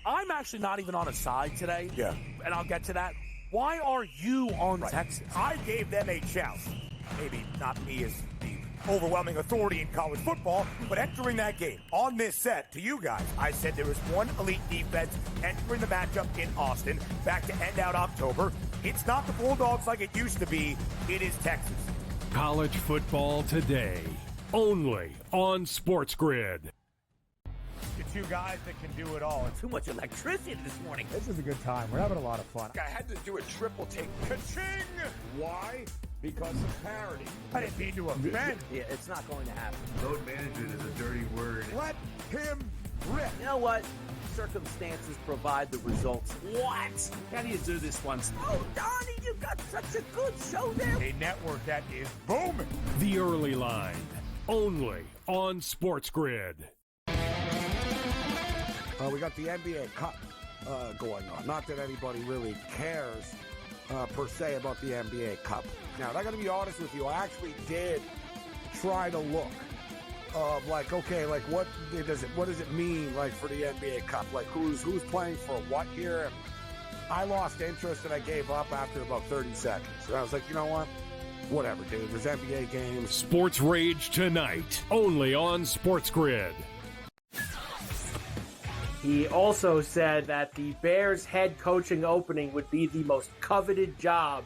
I'm actually not even on a side today. Yeah. And I'll get to that. Why are you on Texas? I gave them a challenge. Maybe not me as the overwhelming authority in college football, but entering that game on this set to you guys, I said there was one elite defense entering the matchup in Austin back to end out October. It's not the Bulldogs like it used to be. It is Texas. College football today, only on SportsGrid. The two guys that can do it all. Too much electricity this morning. This is a good time. We're having a lot of fun. I had to do a triple take. Ka-ching! Why? Because of parity. I didn't mean to offend. Yeah, it's not going to happen. Load management is a dirty word. Let him rip. You know what? Circumstances provide the results. What? How do you do this once? Oh, Donnie, you got such a good show there. A network that is booming. The Early Line, only on SportsGrid. We got the NBA Cup going on. Not that anybody really cares per se about the NBA Cup. Now, I got to be honest with you. I actually did try to look of like, okay, like what does it mean like for the NBA Cup? Like who's playing for what here? And I lost interest and I gave up after about 30 seconds. And I was like, you know what? Whatever, dude. There's NBA games. Sports Rage tonight, only on SportsGrid. He also said that the Bears head coaching opening would be the most coveted job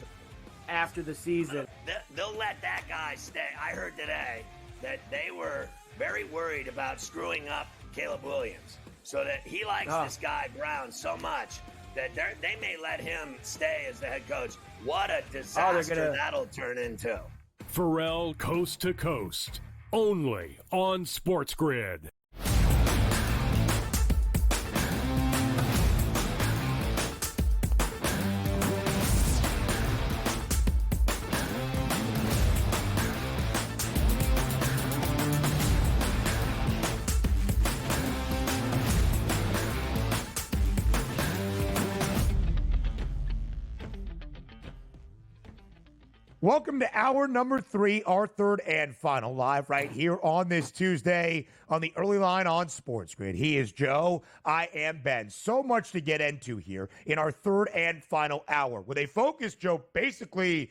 after the season. They'll let that guy stay. I heard today that they were very worried about screwing up Caleb Williams, so that he likes this guy Brown so much that they may let him stay as the head coach. What a disaster that'll turn into. Pharrell Coast to Coast, only on SportsGrid. Welcome to hour number 3, our third and final, live right here on this Tuesday on the Early Line on SportsGrid. He is Joe. I am Ben. So much to get into here in our third and final hour with a focus, Joe, basically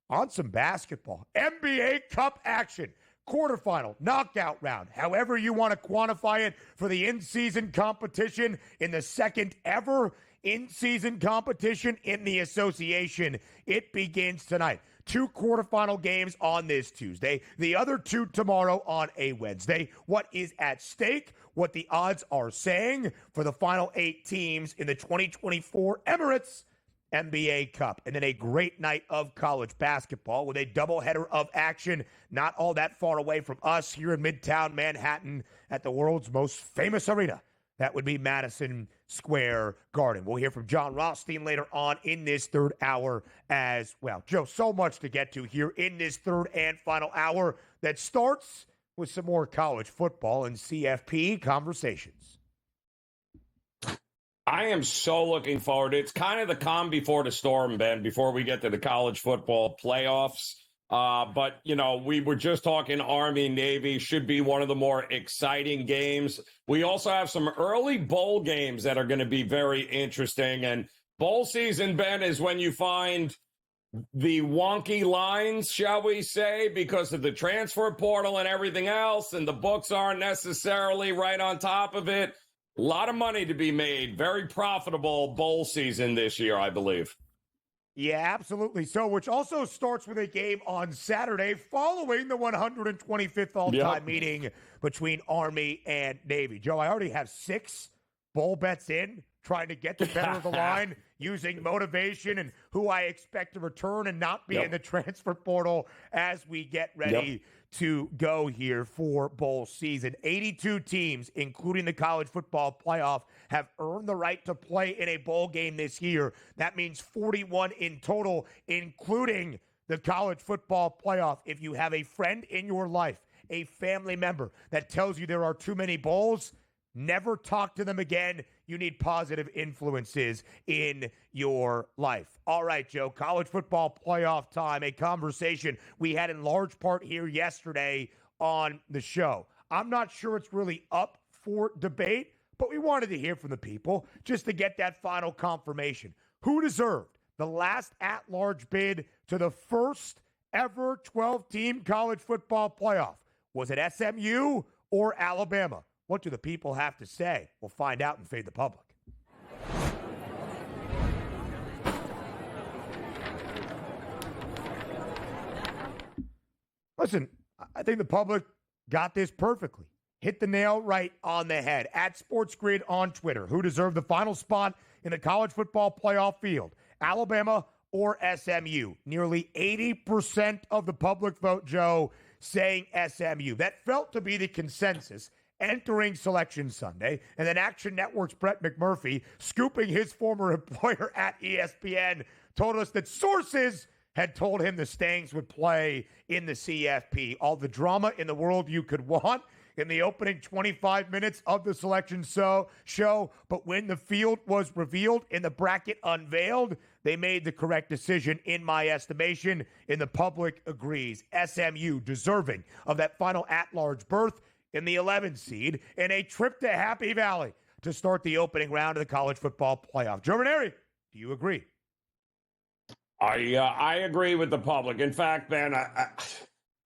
on some basketball. NBA Cup action. Quarterfinal, knockout round, however you want to quantify it for the in-season competition in the second ever in-season competition in the association. It begins tonight. 2 quarterfinal games on this Tuesday, the other 2 tomorrow on a Wednesday. What is at stake, what the odds are saying for the final 8 teams in the 2024 Emirates NBA Cup. And then a great night of college basketball with a doubleheader of action not all that far away from us here in Midtown Manhattan at the world's most famous arena. That would be Madison Square Garden. We'll hear from Jon Rothstein later on in this third hour as well. Joe, so much to get to here in this third and final hour that starts with some more college football and CFP conversations. I am so looking forward. It's kind of the calm before the storm, Ben, before we get to the college football playoffs. But, you know, we were just talking Army-Navy should be one of the more exciting games. We also have some early bowl games that are going to be very interesting. And bowl season, Ben, is when you find the wonky lines, shall we say, because of the transfer portal and everything else, and the books aren't necessarily right on top of it. A lot of money to be made. Very profitable bowl season this year, I believe. Yeah, absolutely. So, which also starts with a game on Saturday following the 125th all-time meeting between Army and Navy. Joe, I already have 6 bowl bets in, trying to get to better of the line, using motivation and who I expect to return and not be in the transfer portal as we get ready to go here for bowl season. 82 teams, including the college football playoff, have earned the right to play in a bowl game this year. That means 41 in total, including the college football playoff. If you have a friend in your life, a family member that tells you there are too many bowls, never talk to them again. You need positive influences in your life. All right, Joe, college football playoff time, a conversation we had in large part here yesterday on the show. I'm not sure it's really up for debate, but we wanted to hear from the people just to get that final confirmation. Who deserved the last at-large bid to the first ever 12-team college football playoff? Was it SMU or Alabama? What do the people have to say? We'll find out and Fade the Public. Listen, I think the public got this perfectly. Hit the nail right on the head. At SportsGrid on Twitter, who deserved the final spot in the college football playoff field? Alabama or SMU? Nearly 80% of the public vote, Joe, saying SMU. That felt to be the consensus entering Selection Sunday. And then Action Network's Brett McMurphy, scooping his former employer at ESPN, told us that sources had told him the Stangs would play in the CFP. All the drama in the world you could want in the opening 25 minutes of the selection show. But when the field was revealed and the bracket unveiled, they made the correct decision, in my estimation, and the public agrees. SMU deserving of that final at-large berth in the 11th seed and a trip to Happy Valley to start the opening round of the college football playoff. Joe Ranieri, do you agree? I agree with the public. In fact, Ben,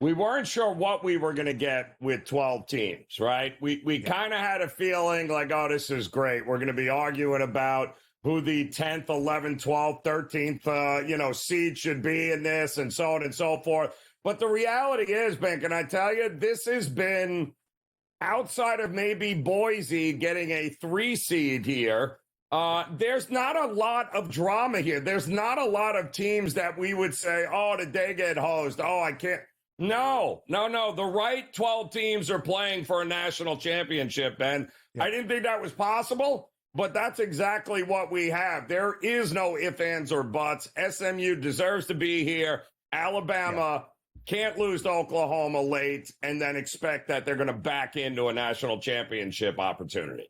we weren't sure what we were going to get with 12 teams, right? We kind of had a feeling like, oh, this is great. We're going to be arguing about who the 10th, 11th, 12th, 13th, seed should be in this and so on and so forth. But the reality is, Ben, can I tell you, this has been outside of maybe Boise getting a 3 seed here. There's not a lot of drama here. There's not a lot of teams that we would say, oh, did they get hosed? Oh, I can't. No. The right 12 teams are playing for a national championship, Ben. Yeah. I didn't think that was possible, but that's exactly what we have. There is no ifs, ands, or buts. SMU deserves to be here. Alabama can't lose to Oklahoma late and then expect that they're going to back into a national championship opportunity.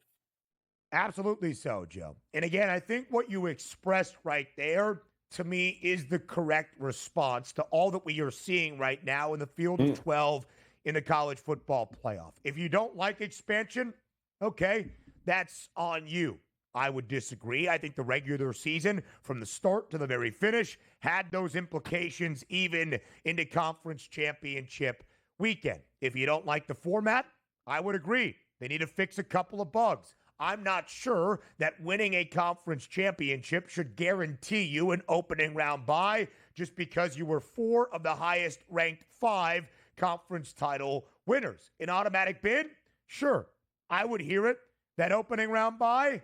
Absolutely so, Joe. And again, I think what you expressed right there, to me, is the correct response to all that we are seeing right now in the field of 12 in the college football playoff. If you don't like expansion, okay, that's on you. I would disagree. I think the regular season, from the start to the very finish, had those implications even into conference championship weekend. If you don't like the format, I would agree. They need to fix a couple of bugs. I'm not sure that winning a conference championship should guarantee you an opening round bye just because you were 4 of the highest ranked 5 conference title winners. An automatic bid? Sure. I would hear it. That opening round bye?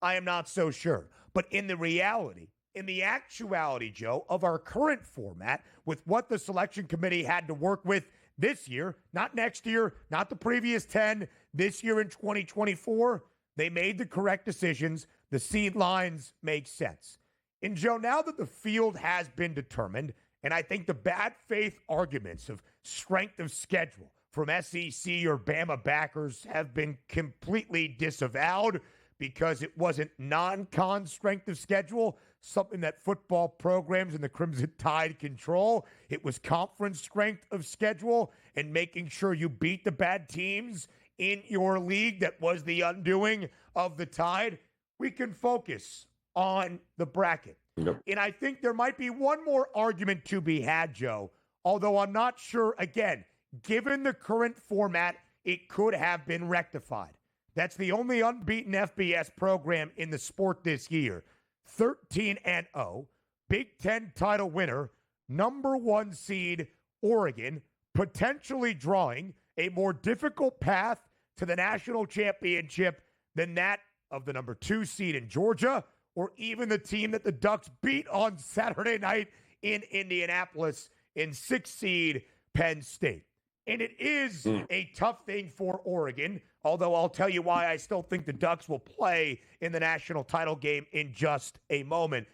I am not so sure. But in the reality, in the actuality, Joe, of our current format, with what the selection committee had to work with this year, not next year, not the previous 10, this year in 2024, they made the correct decisions. The seed lines make sense. And Joe, now that the field has been determined, and I think the bad faith arguments of strength of schedule from SEC or Bama backers have been completely disavowed because it wasn't non-con strength of schedule, something that football programs and the Crimson Tide control. It was conference strength of schedule and making sure you beat the bad teams in your league. That was the undoing of the Tide. We can focus on the bracket. Yep. And I think there might be one more argument to be had, Joe, although I'm not sure, again, given the current format, it could have been rectified. That's the only unbeaten FBS program in the sport this year. 13-0, Big Ten title winner, number 1 seed, Oregon, potentially drawing a more difficult path to the national championship than that of the number 2 seed in Georgia, or even the team that the Ducks beat on Saturday night in Indianapolis in 6 seed Penn State. And it is a tough thing for Oregon, although I'll tell you why I still think the Ducks will play in the national title game in just a moment.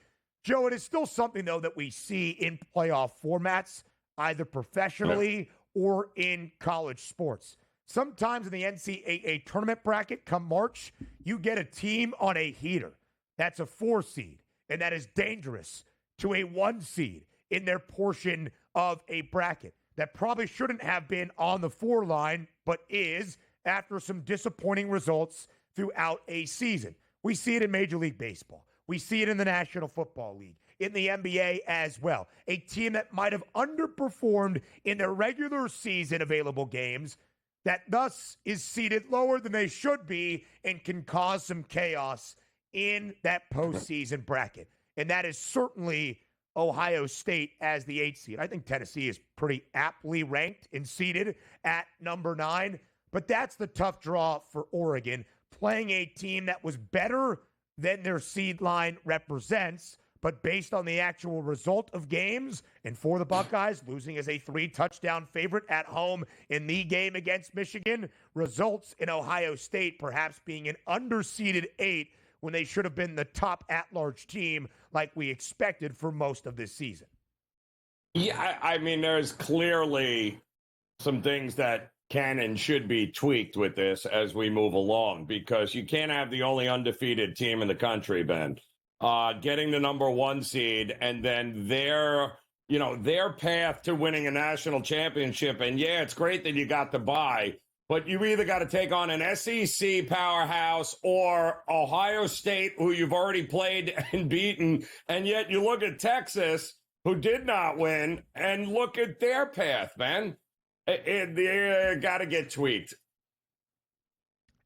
Joe, it is still something, though, that we see in playoff formats, either professionally or in college sports. Sometimes in the NCAA tournament bracket, come March, you get a team on a heater. That's a 4 seed, and that is dangerous to a 1 seed in their portion of a bracket. That probably shouldn't have been on the 4 line, but is, after some disappointing results throughout a season. We see it in Major League Baseball. We see it in the National Football League, in the NBA as well. A team that might have underperformed in their regular season available games that thus is seated lower than they should be and can cause some chaos in that postseason bracket. And that is certainly Ohio State as the 8th seed. I think Tennessee is pretty aptly ranked and seeded at number 9. But that's the tough draw for Oregon, playing a team that was better than their seed line represents. But based on the actual result of games, and for the Buckeyes, losing as a 3-touchdown favorite at home in the game against Michigan, results in Ohio State perhaps being an underseeded 8 when they should have been the top at-large team like we expected for most of this season. Yeah, I mean, there's clearly some things that can and should be tweaked with this as we move along, because you can't have the only undefeated team in the country, Ben, getting the number 1 seed and then their path to winning a national championship. And yeah, it's great that you got the bye, but you either got to take on an SEC powerhouse or Ohio State, who you've already played and beaten. And yet you look at Texas, who did not win, and look at their path, man. They got to get tweaked.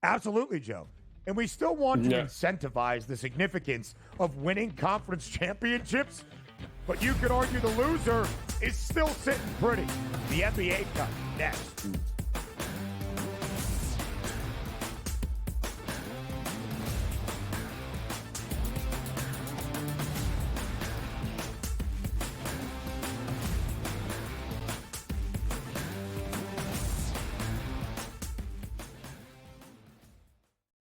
Absolutely, Joe. And we still want to incentivize the significance of winning conference championships, but you could argue the loser is still sitting pretty. The NBA Cup next.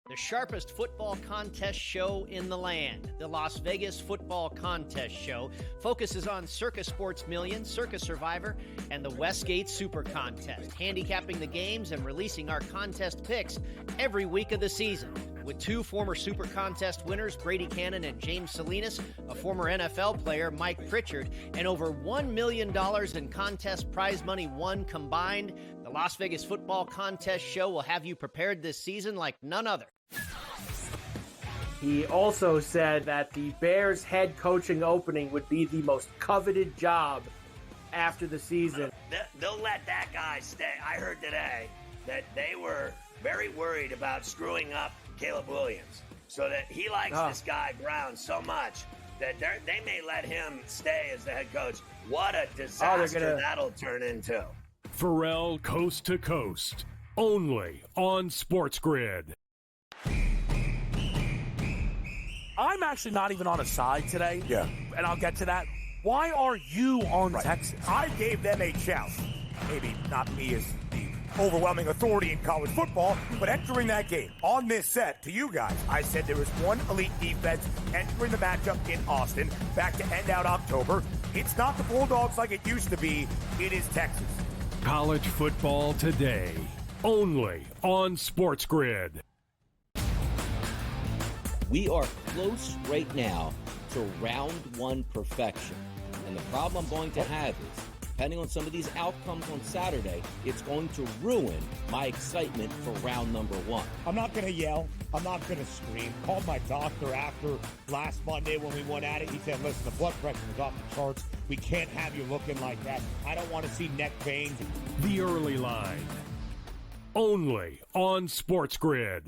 The sharpest football contest show in the land, the Las Vegas Football Contest Show, focuses on Circus Sports Million, Circus Survivor, and the Westgate Super Contest, handicapping the games and releasing our contest picks every week of the season. With 2 former Super Contest winners, Brady Cannon and James Salinas, a former NFL player, Mike Pritchard, and over $1 million in contest prize money won combined, the Las Vegas Football Contest Show will have you prepared this season like none other. He also said that the Bears head coaching opening would be the most coveted job after the season. They'll let that guy stay. I heard today that they were very worried about screwing up Caleb Williams, so that he likes this guy Brown so much that they may let him stay as the head coach. What a disaster that'll turn into. Pharrell Coast to Coast, only on SportsGrid. I'm actually not even on a side today. Yeah. And I'll get to that. Why are you on Texas? I gave them a shout. Maybe not me as the overwhelming authority in college football, but entering that game on this set to you guys, I said there was one elite defense entering the matchup in Austin back to end out October. It's not the Bulldogs like it used to be. It is Texas. College football today, only on SportsGrid. We are close right now to round 1 perfection. And the problem I'm going to have is, depending on some of these outcomes on Saturday, it's going to ruin my excitement for round number 1. I'm not going to yell. I'm not going to scream. Called my doctor after last Monday when we went at it. He said, listen, the blood pressure is off the charts. We can't have you looking like that. I don't want to see neck veins. The Early Line, only on SportsGrid.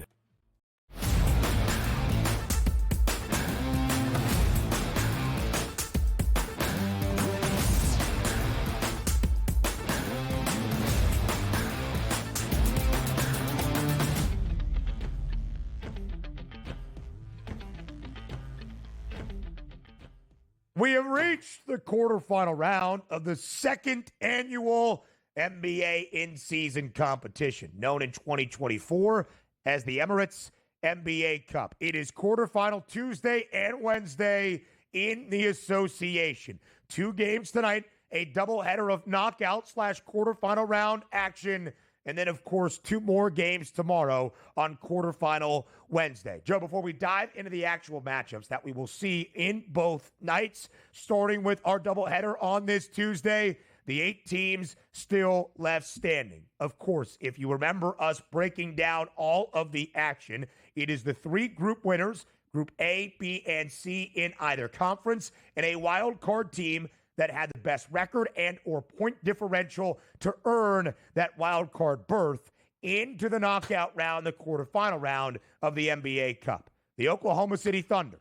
We have reached the quarterfinal round of the second annual NBA in-season competition, known in 2024 as the Emirates NBA Cup. It is quarterfinal Tuesday and Wednesday in the association. 2 games tonight, a doubleheader of knockout/quarterfinal round action, and then, of course, 2 more games tomorrow on quarterfinal Wednesday. Joe, before we dive into the actual matchups that we will see in both nights, starting with our doubleheader on this Tuesday, the 8 teams still left standing. Of course, if you remember us breaking down all of the action, it is the 3 group winners, Group A, B, and C in either conference, and a wild card team that had the best record and or point differential to earn that wild card berth into the knockout round, the quarterfinal round of the NBA Cup. The Oklahoma City Thunder,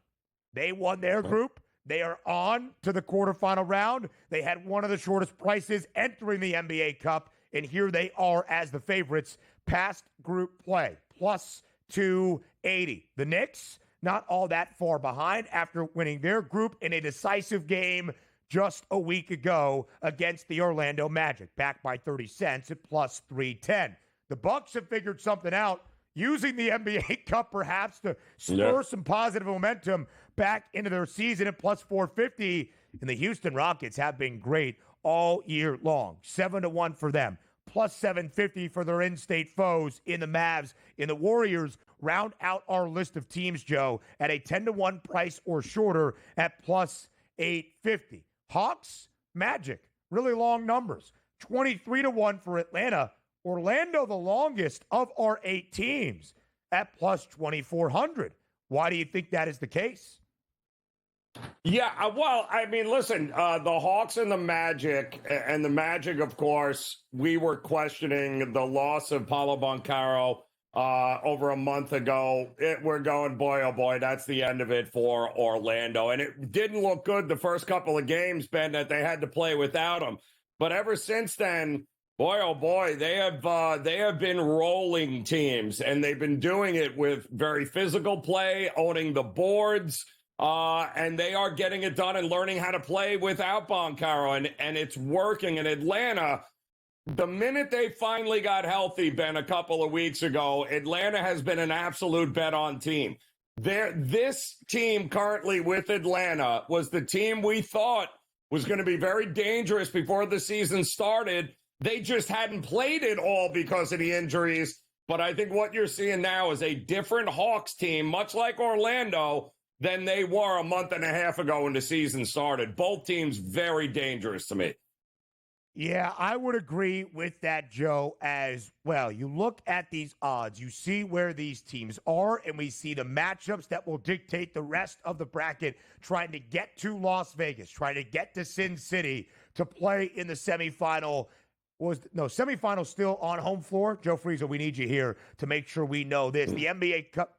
they won their group. They are on to the quarterfinal round. They had one of the shortest prices entering the NBA Cup, and here they are as the favorites past group play, plus 280. The Knicks, not all that far behind after winning their group in a decisive game just a week ago against the Orlando Magic, back by 30 cents at plus 310. The Bucks have figured something out, using the NBA Cup perhaps to spur some positive momentum back into their season at plus 450. And the Houston Rockets have been great all year long. 7-1 for them. Plus 750 for their in-state foes in the Mavs. And the Warriors round out our list of teams, Joe, at a 10-1 price or shorter at plus 850. Hawks, Magic, really long numbers. 23-1 for Atlanta. Orlando, the longest of our 8 teams, at plus 2,400. Why do you think that is the case? Yeah, well, I mean, listen, the Hawks and the Magic, of course, we were questioning the loss of Paolo Banchero over a month ago. We're going, boy, oh boy, that's the end of it for Orlando. And it didn't look good the first couple of games, Ben, that they had to play without him. But ever since then, boy, oh boy, they have been rolling teams, and they've been doing it with very physical play, owning the boards, and they are getting it done and learning how to play without Banchero, and it's working. In Atlanta, the minute they finally got healthy, Ben, a couple of weeks ago, Atlanta has been an absolute bet-on team. This team currently with Atlanta was the team we thought was going to be very dangerous before the season started. They just hadn't played it all because of the injuries. But I think what you're seeing now is a different Hawks team, much like Orlando, than they were a month and a half ago when the season started. Both teams very dangerous to me. Yeah, I would agree with that, Joe, as well. You look at these odds, you see where these teams are, and we see the matchups that will dictate the rest of the bracket, trying to get to Las Vegas, trying to get to Sin City to play in the semifinal. Semifinal still on home floor. Joe Frizo, we need you here to make sure we know this. The NBA Cup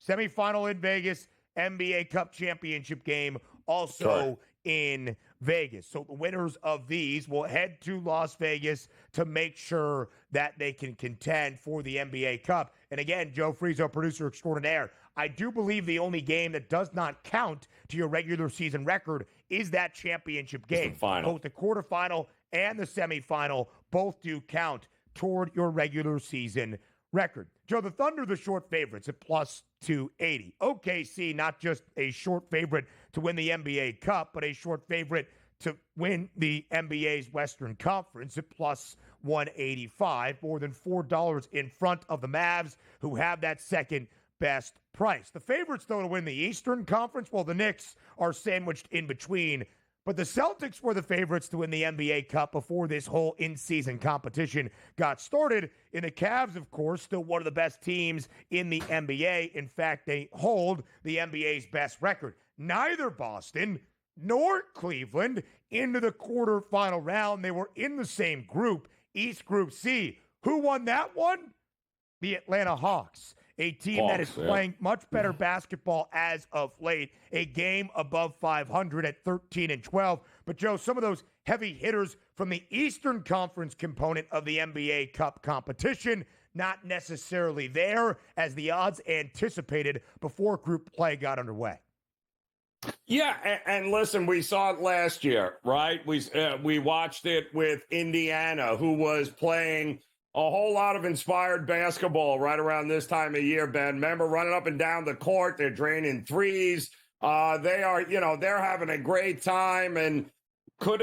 semifinal in Vegas, NBA Cup championship game also in Vegas. So the winners of these will head to Las Vegas to make sure that they can contend for the NBA Cup. And again, Joe Frizo, producer extraordinaire, I do believe the only game that does not count to your regular season record is that championship game. Both the quarterfinal and the semifinal both do count toward your regular season record. Joe, the Thunder, the short favorites at plus 280. OKC, not just a short favorite to win the NBA Cup, but a short favorite to win the NBA's Western Conference at plus 185, more than $4 in front of the Mavs, who have that second best price. The favorites, though, to win the Eastern Conference, well, the Knicks are sandwiched in between. But the Celtics were the favorites to win the NBA Cup before this whole in-season competition got started. And the Cavs, of course, still one of the best teams in the NBA. In fact, they hold the NBA's best record. Neither Boston nor Cleveland into the quarterfinal round. They were in the same group, East Group C. Who won that one? The Atlanta Hawks. A team that is playing much better basketball as of late. A game above 500 at 13-12. But, Joe, some of those heavy hitters from the Eastern Conference component of the NBA Cup competition, not necessarily there as the odds anticipated before group play got underway. Yeah, and listen, we saw it last year, right? We watched it with Indiana, who was playing a whole lot of inspired basketball right around this time of year, Ben. Remember, running up and down the court, they're draining threes. They're having a great time. And could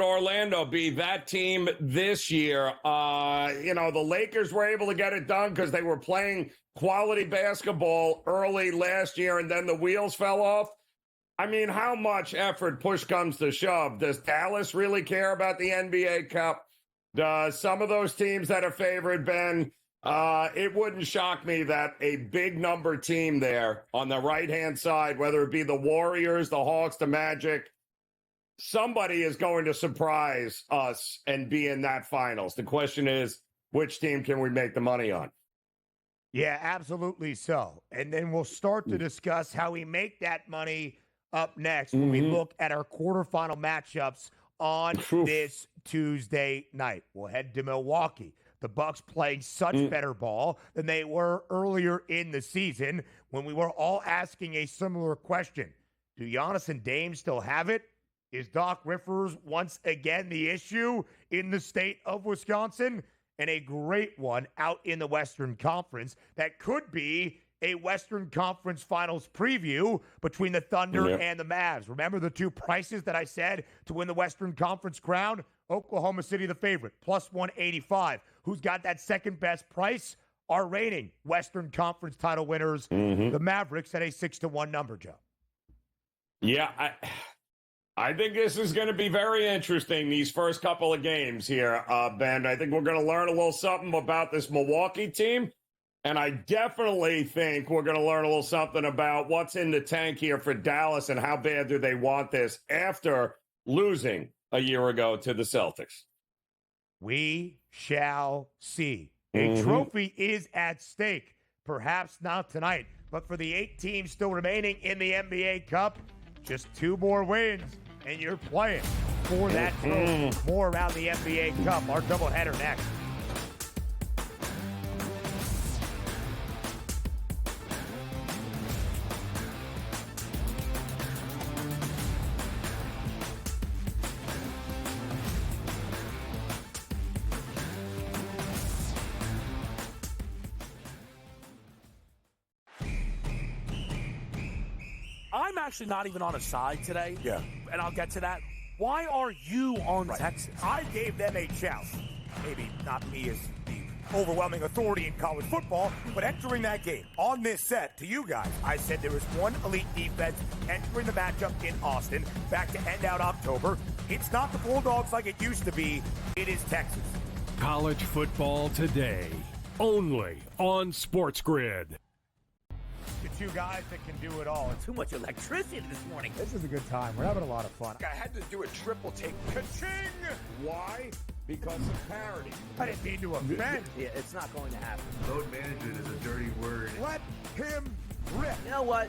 Orlando be that team this year? The Lakers were able to get it done because they were playing quality basketball early last year, and then the wheels fell off. I mean, how much effort, push comes to shove? Does Dallas really care about the NBA Cup? Does some of those teams that are favored, Ben? It wouldn't shock me that a big number team there on the right-hand side, whether it be the Warriors, the Hawks, the Magic, somebody is going to surprise us and be in that finals. The question is, which team can we make the money on? Yeah, absolutely so. And then we'll start to discuss how we make that money up next when we look at our quarterfinal matchups on this Tuesday night. We'll head to Milwaukee. The Bucks playing such better ball than they were earlier in the season when we were all asking a similar question. Do Giannis and Dame still have it? Is Doc Rivers once again the issue in the state of Wisconsin? And a great one out in the Western Conference that could be a Western Conference Finals preview between the Thunder and the Mavs. Remember the two prices that I said to win the Western Conference crown? Oklahoma City, the favorite, plus 185. Who's got that second best price? Our reigning Western Conference title winners, the Mavericks, at a 6-1 number, Joe. Yeah, I think this is going to be very interesting, these first couple of games here, Ben. I think we're going to learn a little something about this Milwaukee team. And I definitely think we're going to learn a little something about what's in the tank here for Dallas and how bad do they want this after losing a year ago to the Celtics. We shall see. A trophy is at stake. Perhaps not tonight, but for the 8 teams still remaining in the NBA Cup, just 2 more wins, and you're playing for that trophy. More around the NBA Cup. Our doubleheader next. I'm actually not even on a side today. Yeah. And I'll get to that. Why are you on Texas? I gave them a challenge. Maybe not me as the overwhelming authority in college football, but entering that game on this set to you guys, I said there was one elite defense entering the matchup in Austin back to end out October. It's not the Bulldogs like it used to be. It is Texas. College football today, only on SportsGrid. The 2 guys that can do it all. Too much electricity this morning. This is a good time. We're having a lot of fun. I had to do a triple take. Ka-ching! Why? Because of parity. I didn't mean to offend. Yeah, it's not going to happen. Load management is a dirty word. Let him rip. You know what?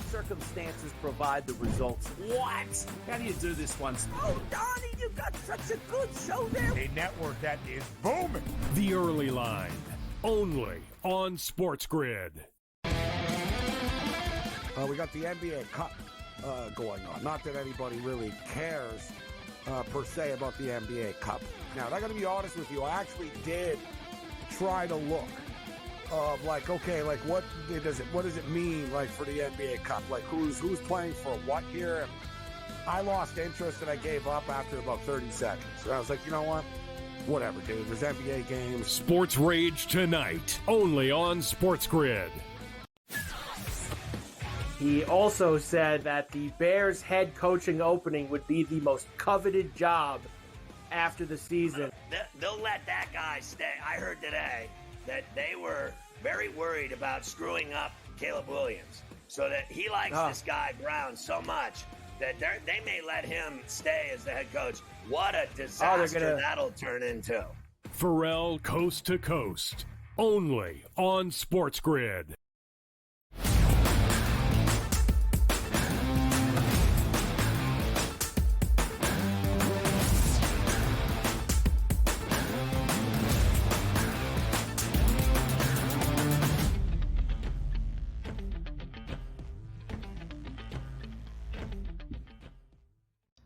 Circumstances provide the results. What? How do you do this once? Oh, Donnie, you got such a good show there. A network that is booming. The Early Line, only on SportsGrid. We got the NBA Cup going on. Not that anybody really cares per se about the NBA Cup. Now, I got to be honest with you. I actually did try to look of like, okay, like what does it mean like for the NBA Cup? Like who's playing for what here? And I lost interest and I gave up after about 30 seconds. And I was like, you know what? Whatever, dude. There's NBA games. Sports Rage tonight, only on SportsGrid. He also said that the Bears head coaching opening would be the most coveted job after the season. They'll let that guy stay. I heard today that they were very worried about screwing up Caleb Williams, so that he likes this guy Brown so much that they may let him stay as the head coach. What a disaster that'll turn into. Pharrell Coast to Coast, only on SportsGrid.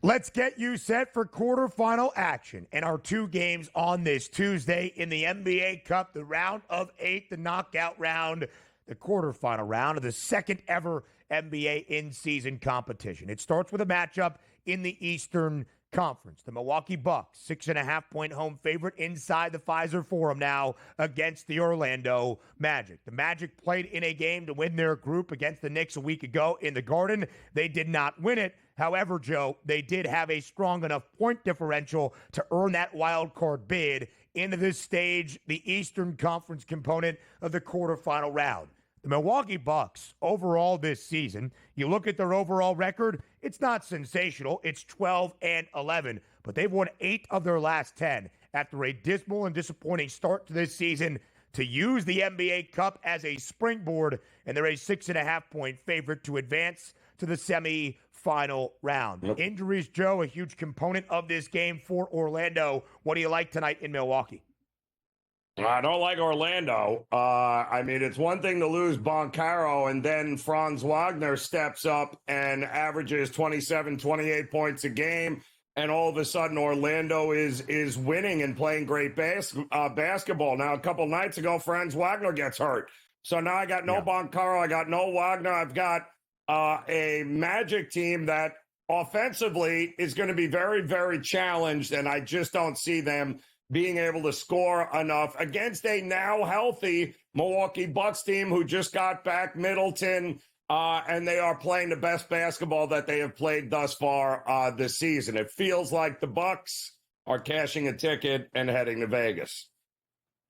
Let's get you set for quarterfinal action and our 2 games on this Tuesday in the NBA Cup, the round of 8, the knockout round, the quarterfinal round of the second ever NBA in-season competition. It starts with a matchup in the Eastern Conference. The Milwaukee Bucks, 6.5-point home favorite inside the Pfizer Forum now against the Orlando Magic. The Magic played in a game to win their group against the Knicks a week ago in the Garden. They did not win it. However, Joe, they did have a strong enough point differential to earn that wild card bid into this stage, the Eastern Conference component of the quarterfinal round. The Milwaukee Bucks, overall this season, you look at their overall record, it's not sensational. It's 12-11, but they've won 8 of their last 10 after a dismal and disappointing start to this season to use the NBA Cup as a springboard, and they're a 6.5-point favorite to advance to the semifinal round. Yep. Injuries, Joe, a huge component of this game for Orlando. What do you like tonight in Milwaukee? I don't like Orlando. I mean, it's one thing to lose Boncaro, and then Franz Wagner steps up and averages 27, 28 points a game, and all of a sudden Orlando is winning and playing great basketball. Now, a couple nights ago, Franz Wagner gets hurt. So now I got no Boncaro, I got no Wagner. I've got a Magic team that offensively is going to be very, very challenged, and I just don't see them being able to score enough against a now healthy Milwaukee Bucks team who just got back Middleton, and they are playing the best basketball that they have played thus far this season. It feels like the Bucks are cashing a ticket and heading to Vegas.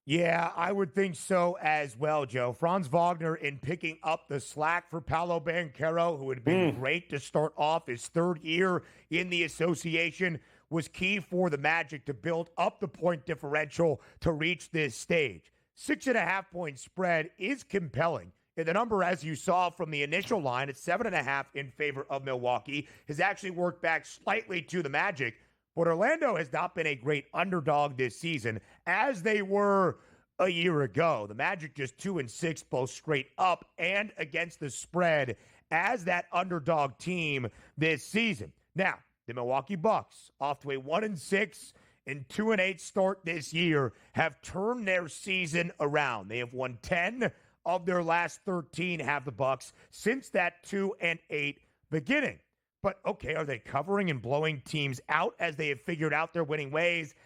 Yeah, I would think so as well, Joe. Franz Wagner in picking up the slack for Paolo Banchero, who had been great to start off his third year in the association, was key for the Magic to build up the point differential to reach this stage. 6.5-point spread is compelling. And the number, as you saw from the initial line, at 7.5 in favor of Milwaukee, has actually worked back slightly to the Magic. But Orlando has not been a great underdog this season, as they were a year ago. The Magic just 2-6, both straight up and against the spread as that underdog team this season. Now, the Milwaukee Bucks, off to a 1-6 and 2-8 start this year, have turned their season around. They have won 10 of their last 13, have the Bucks, since that 2-8 beginning. But, okay, are they covering and blowing teams out as they have figured out their winning ways?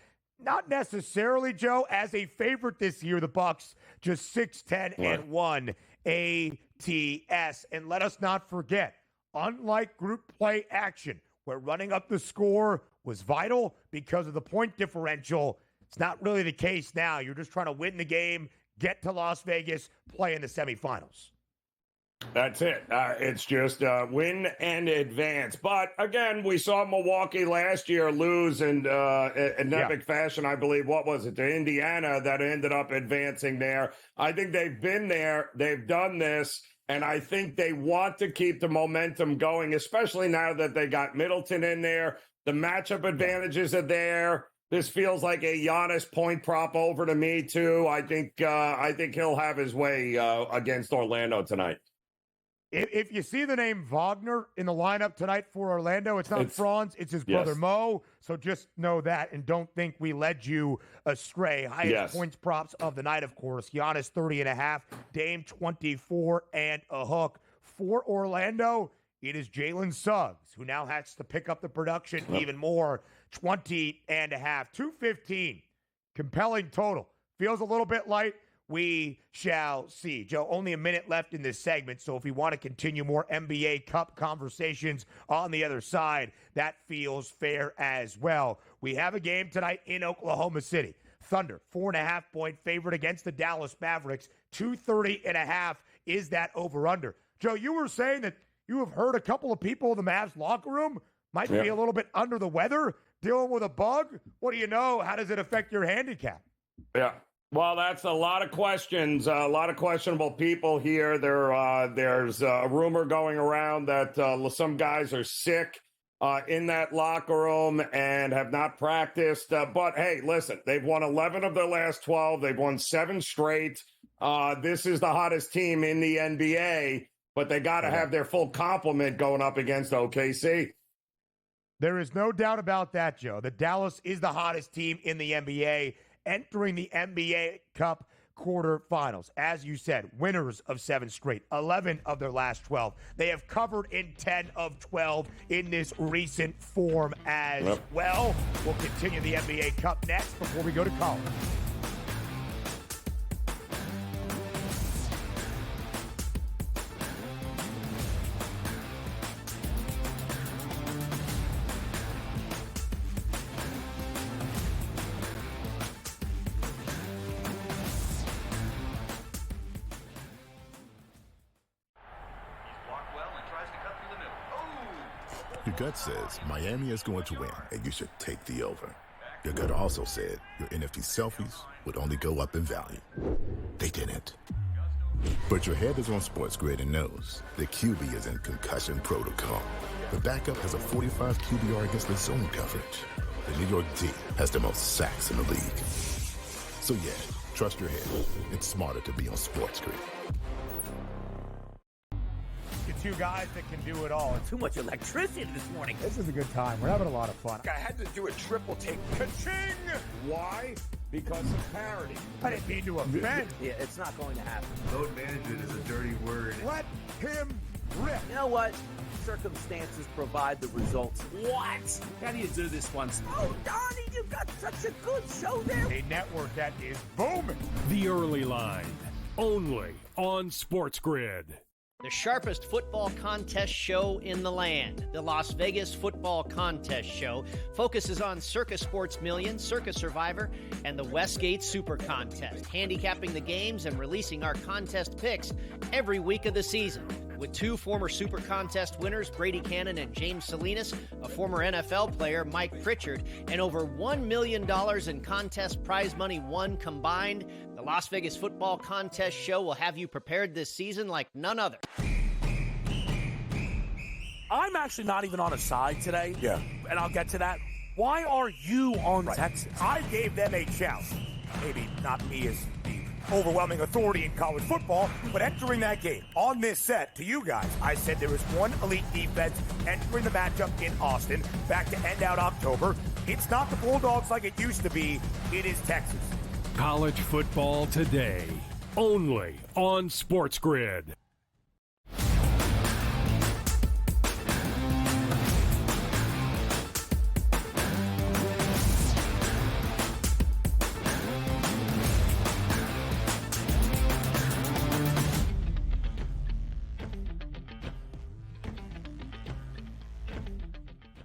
Not necessarily, Joe. As a favorite this year, the Bucks just 6-10-1 ATS. And let us not forget, unlike group play action, where running up the score was vital because of the point differential, it's not really the case now. You're just trying to win the game, get to Las Vegas, play in the semifinals. That's it. It's just win and advance. But again, we saw Milwaukee last year lose in epic fashion, I believe. What was it? To Indiana, that ended up advancing there. I think they've been there. They've done this. And I think they want to keep the momentum going, especially now that they got Middleton in there. The matchup advantages are there. This feels like a Giannis point prop over to me, too. I think he'll have his way against Orlando tonight. If you see the name Wagner in the lineup tonight for Orlando, it's not Franz, it's his brother Mo. So just know that and don't think we led you astray. Highest points props of the night, of course. Giannis 30.5, Dame 24 and a hook. For Orlando, it is Jalen Suggs, who now has to pick up the production even more. 20.5, 215. Compelling total. Feels a little bit light. We shall see. Joe, only a minute left in this segment, so if we want to continue more NBA Cup conversations on the other side, that feels fair as well. We have a game tonight in Oklahoma City. Thunder, 4.5-point favorite against the Dallas Mavericks. 230.5 is that over-under. Joe, you were saying that you have heard a couple of people in the Mavs locker room might be a little bit under the weather, dealing with a bug. What do you know? How does it affect your handicap? Yeah. Well, that's a lot of questions, a lot of questionable people here. There's a rumor going around that some guys are sick in that locker room and have not practiced. But, hey, listen, they've won 11 of their last 12. They've won 7 straight. This is the hottest team in the NBA, but they got to have their full complement going up against OKC. There is no doubt about that, Joe. The Dallas is the hottest team in the NBA, entering the NBA Cup quarterfinals. As you said, winners of 7 straight, 11 of their last 12. They have covered in 10 of 12 in this recent form as well. We'll continue the NBA Cup next before we go to college. Your gut says Miami is going to win, and you should take the over. Your gut also said your NFT selfies would only go up in value. They didn't. But your head is on SportsGrid and knows the QB is in concussion protocol. The backup has a 45 QBR against the zone coverage. The New York D has the most sacks in the league. So yeah, trust your head. It's smarter to be on SportsGrid. Two guys that can do it all. Too much electricity this morning. This is a good time. We're having a lot of fun. I had to do a triple take. Ka-ching! Why? Because of parity. I didn't mean to offend. Yeah, it's not going to happen. Load management is a dirty word. Let him rip. You know what? Circumstances provide the results. What? How do you do this once? Oh, Donnie, you've got such a good show there. A network that is booming. The Early Line, only on SportsGrid. The sharpest football contest show in the land, the Las Vegas Football Contest Show, focuses on Circa Sports Million, Circa Survivor, and the Westgate Super Contest, handicapping the games and releasing our contest picks every week of the season. With 2 former Super Contest winners, Brady Cannon and James Salinas, a former NFL player, Mike Pritchard, and over $1 million in contest prize money won combined, the Las Vegas Football Contest Show will have you prepared this season like none other. I'm actually not even on a side today. Yeah. And I'll get to that. Why are you on Texas? I gave them a challenge. Maybe not me as the overwhelming authority in college football, but entering that game on this set to you guys, I said there was one elite defense entering the matchup in Austin back to end out October. It's not the Bulldogs like it used to be. It is Texas. College football today, only on SportsGrid.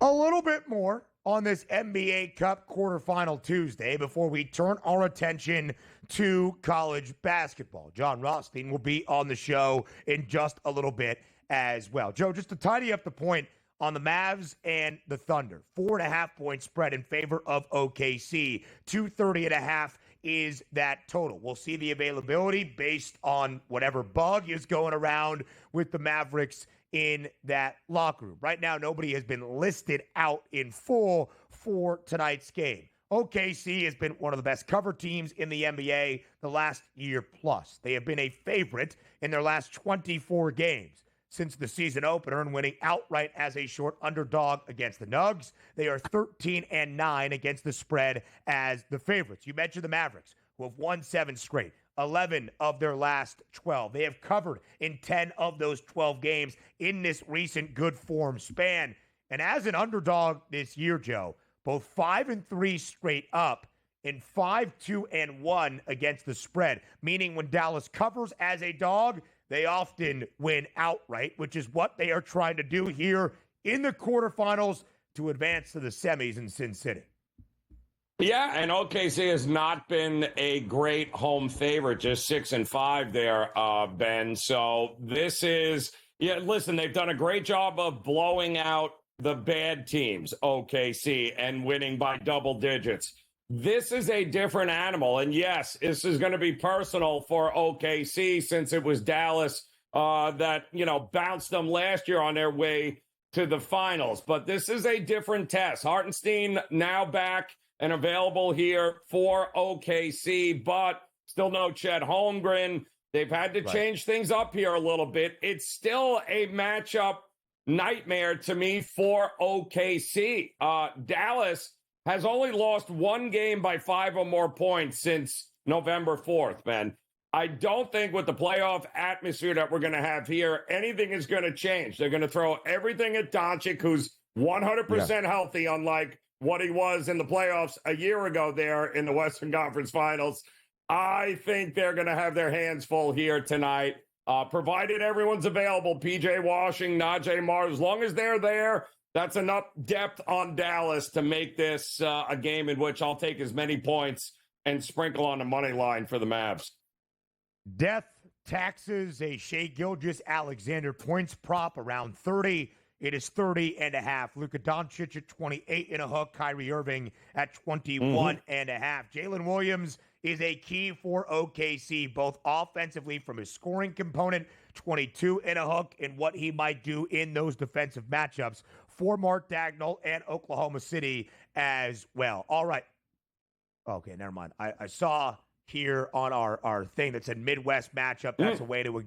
A little bit more on this NBA Cup quarterfinal Tuesday before we turn our attention to college basketball. Jon Rothstein will be on the show in just a little bit as well. Joe, just to tidy up the point on the Mavs and the Thunder, 4.5-point spread in favor of OKC. 230.5 is that total. We'll see the availability based on whatever bug is going around with the Mavericks in that locker room. Right now, nobody has been listed out in full for tonight's game. OKC has been one of the best cover teams in the NBA the last year plus. They have been a favorite in their last 24 games since the season opener and winning outright as a short underdog against the Nugs. They are 13-9 against the spread as the favorites. You mentioned the Mavericks, who have won 7 straight. 11 of their last 12. They have covered in 10 of those 12 games in this recent good form span. And as an underdog this year, Joe, both 5-3 straight up and 5-2-1 against the spread, meaning when Dallas covers as a dog, they often win outright, which is what they are trying to do here in the quarterfinals to advance to the semis in Sin City. Yeah, and OKC has not been a great home favorite, just 6-5 there, Ben. So this is, listen, they've done a great job of blowing out the bad teams, OKC, and winning by double digits. This is a different animal. And yes, this is going to be personal for OKC since it was Dallas that, bounced them last year on their way to the finals. But this is a different test. Hartenstein now back and available here for OKC, but still no Chet Holmgren. They've had to change things up here a little bit. It's still a matchup nightmare to me for OKC. Dallas has only lost one game by 5 or more points since November 4th, Ben. I don't think with the playoff atmosphere that we're going to have here, anything is going to change. They're going to throw everything at Doncic, who's 100% healthy, unlike what he was in the playoffs a year ago there in the Western Conference Finals. I think they're going to have their hands full here tonight, provided everyone's available. PJ Washington, Najee Martin, as long as they're there, that's enough depth on Dallas to make this a game in which I'll take as many points and sprinkle on the money line for the Mavs. Death, taxes, a Shea Gilgeous-Alexander points prop around 30. It is 30.5. Luka Doncic at 28.5. Kyrie Irving at 21.5. Jalen Williams is a key for OKC, both offensively from his scoring component, 22.5, and what he might do in those defensive matchups for Mark Dagnall and Oklahoma City as well. All right. Okay, never mind. I saw here on our thing that said Midwest matchup. That's a way to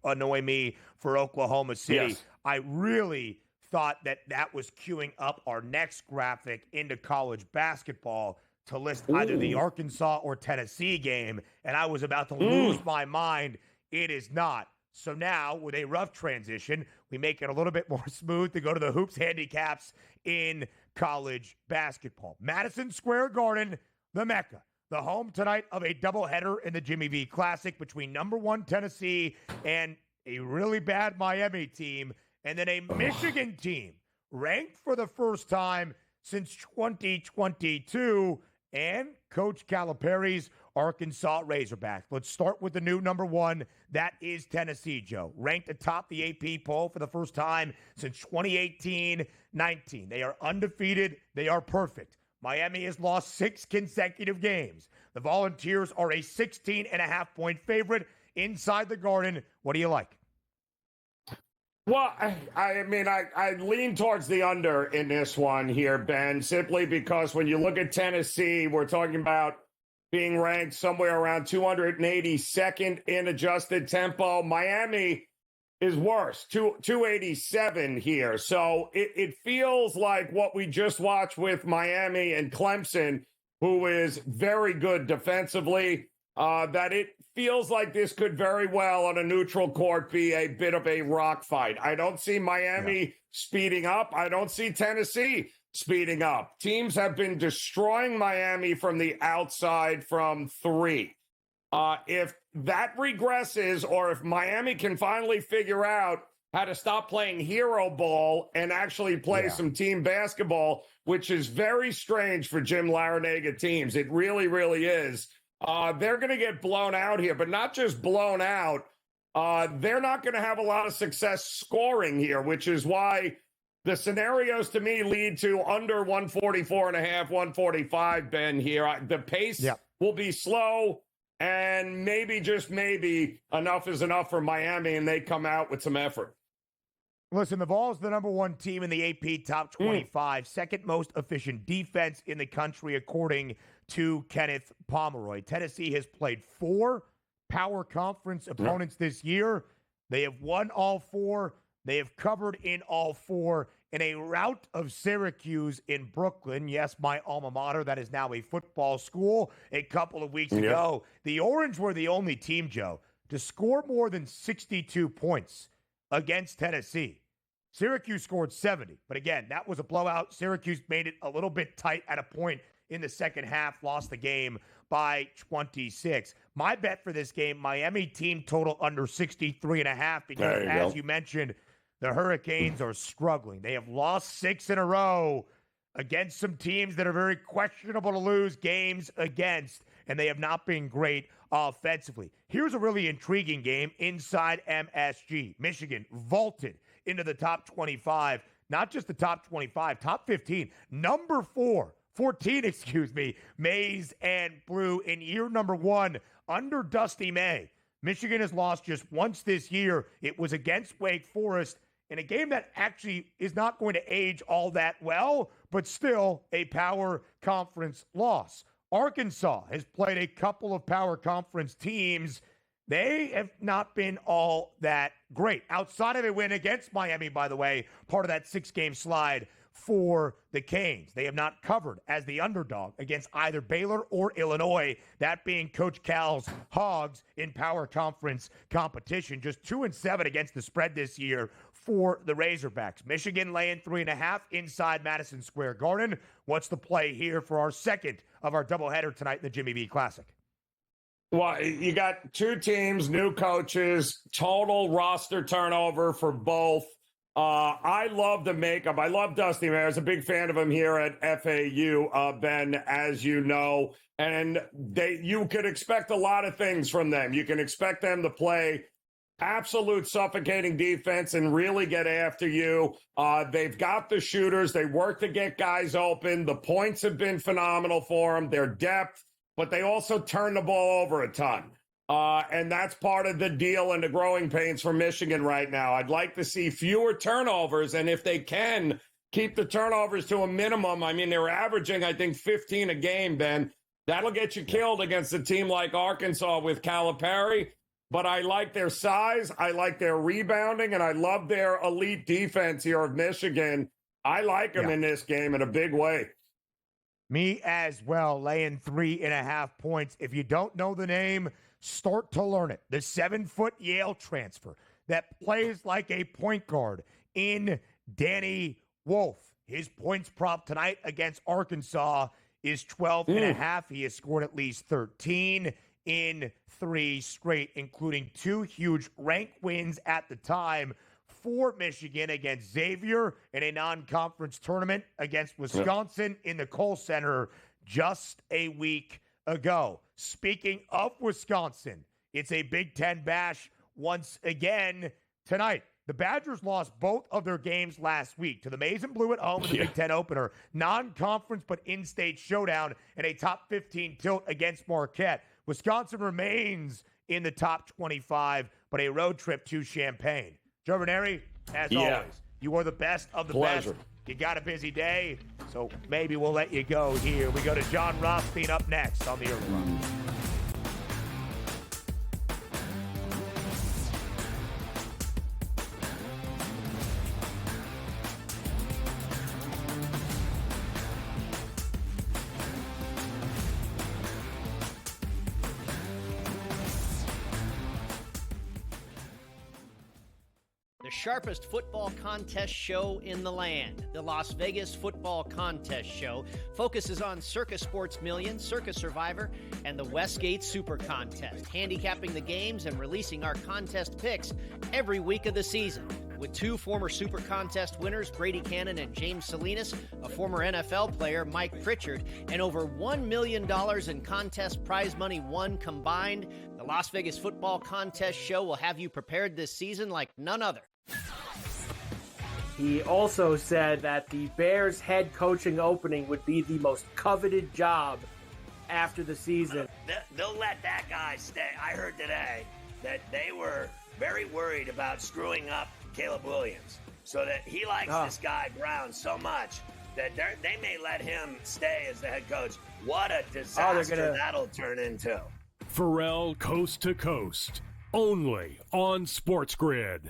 annoy me for Oklahoma City. Yes. I really thought that was queuing up our next graphic into college basketball to list either the Arkansas or Tennessee game, and I was about to lose my mind. It is not. So now, with a rough transition, we make it a little bit more smooth to go to the hoops handicaps in college basketball. Madison Square Garden, the Mecca. The home tonight of a doubleheader in the Jimmy V Classic between number 1 Tennessee and a really bad Miami team, and then a Michigan team ranked for the first time since 2022, and Coach Calipari's Arkansas Razorbacks. Let's start with the new number 1. That is Tennessee, Joe. Ranked atop the AP poll for the first time since 2018-19. They are undefeated. They are perfect. Miami has lost 6 consecutive games. The Volunteers are a 16.5-point favorite inside the Garden. What do you like? Well, I mean, I lean towards the under in this one here, Ben, simply because when you look at Tennessee, we're talking about being ranked somewhere around 282nd in adjusted tempo. Miami is worse, 287 here. So it feels like what we just watched with Miami and Clemson, who is very good defensively, that it feels like this could very well on a neutral court be a bit of a rock fight. I don't see Miami speeding up. I don't see Tennessee speeding up. Teams have been destroying Miami from the outside from 3. If that regresses, or if Miami can finally figure out how to stop playing hero ball and actually play some team basketball, which is very strange for Jim Larinaga teams. It really, really is. They're going to get blown out here, but not just blown out. They're not going to have a lot of success scoring here, which is why the scenarios to me lead to under 144.5, 145, Ben, here. The pace will be slow. And maybe, just maybe, enough is enough for Miami, and they come out with some effort. Listen, the Vols, the number 1 team in the AP top 25, second most efficient defense in the country, according to Kenneth Pomeroy. Tennessee has played 4 power conference opponents this year. They have won all 4. They have covered in all 4 in a rout of Syracuse in Brooklyn. Yes, my alma mater, that is now a football school. A couple of weeks ago, the Orange were the only team, Joe, to score more than 62 points against Tennessee. Syracuse scored 70, but again, that was a blowout. Syracuse made it a little bit tight at a point in the second half, lost the game by 26. My bet for this game, Miami team total under 63.5, because as you mentioned, the Hurricanes are struggling. They have lost 6 in a row against some teams that are very questionable to lose games against, and they have not been great offensively. Here's a really intriguing game inside MSG. Michigan vaulted into the top 25, not just the top 25, top 15, number 14, Maize and Blue in year number 1 under Dusty May. Michigan has lost just once this year. It was against Wake Forest in a game that actually is not going to age all that well, but still a power conference loss. Arkansas has played a couple of power conference teams. They have not been all that great. Outside of a win against Miami, by the way, part of that 6-game slide for the Canes. They have not covered as the underdog against either Baylor or Illinois, that being Coach Cal's Hogs in power conference competition. Just 2-7 against the spread this year for the Razorbacks. Michigan laying 3.5 inside Madison Square Garden. What's the play here for our second of our doubleheader tonight in the Jimmy V Classic? Well, you got two teams, new coaches, total roster turnover for both. I love the makeup. I love Dusty Mayer. I was a big fan of him here at FAU, Ben, as you know. And you could expect a lot of things from them. You can expect them to play absolute suffocating defense and really get after you. They've got the shooters. They work to get guys open. The points have been phenomenal for them. Their depth, but they also turn the ball over a ton. And that's part of the deal and the growing pains for Michigan right now. I'd like to see fewer turnovers, and if they can keep the turnovers to a minimum, I mean, they were averaging, I think, 15 a game, Ben. That'll get you killed against a team like Arkansas with Calipari. But I like their size, I like their rebounding, and I love their elite defense here of Michigan. I like them in this game in a big way. Me as well, laying 3.5 points. If you don't know the name, start to learn it. The 7-foot Yale transfer that plays like a point guard in Danny Wolf. His points prop tonight against Arkansas is 12.5. He has scored at least 13 in 3 straight, including 2 huge ranked wins at the time for Michigan against Xavier in a non-conference tournament, against Wisconsin in the Kohl Center just a week ago. Speaking of Wisconsin, it's a Big Ten bash once again tonight. The Badgers lost both of their games last week to the Maize and Blue at home in the Big Ten opener, non-conference but in-state showdown, and a top 15 tilt against Marquette. Wisconsin remains in the top 25, but a road trip to Champaign. Joe Ranieri, as always, you are the best of the best. You got a busy day, so maybe we'll let you go here. We go to Jon Rothstein up next on the Early Run. The sharpest football contest show in the land, the Las Vegas Football Contest Show, focuses on Circa Sports Million, Circa Survivor, and the Westgate Super Contest, handicapping the games and releasing our contest picks every week of the season. With 2 former Super Contest winners, Brady Cannon and James Salinas, a former NFL player, Mike Pritchard, and over $1 million in contest prize money won combined, the Las Vegas Football Contest Show will have you prepared this season like none other. He also said that the Bears head coaching opening would be the most coveted job after the season. They'll let that guy stay. I heard today that they were very worried about screwing up Caleb Williams, so that he likes this guy Brown so much that they may let him stay as the head coach. What a disaster that'll turn into. Pharrell Coast to Coast, only on SportsGrid.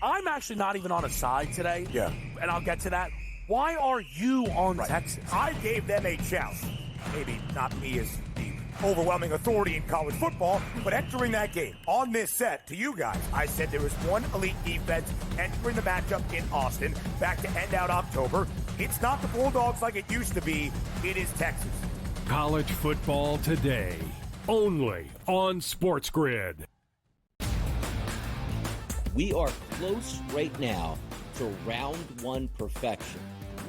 I'm actually not even on a side today. Yeah. And I'll get to that. Why are you on Texas? I gave them a chance. Maybe not me as the overwhelming authority in college football, but entering that game on this set to you guys, I said there was one elite defense entering the matchup in Austin back to end out October. It's not the Bulldogs like it used to be. It is Texas. College football today, only on SportsGrid. We are close right now to round 1 perfection.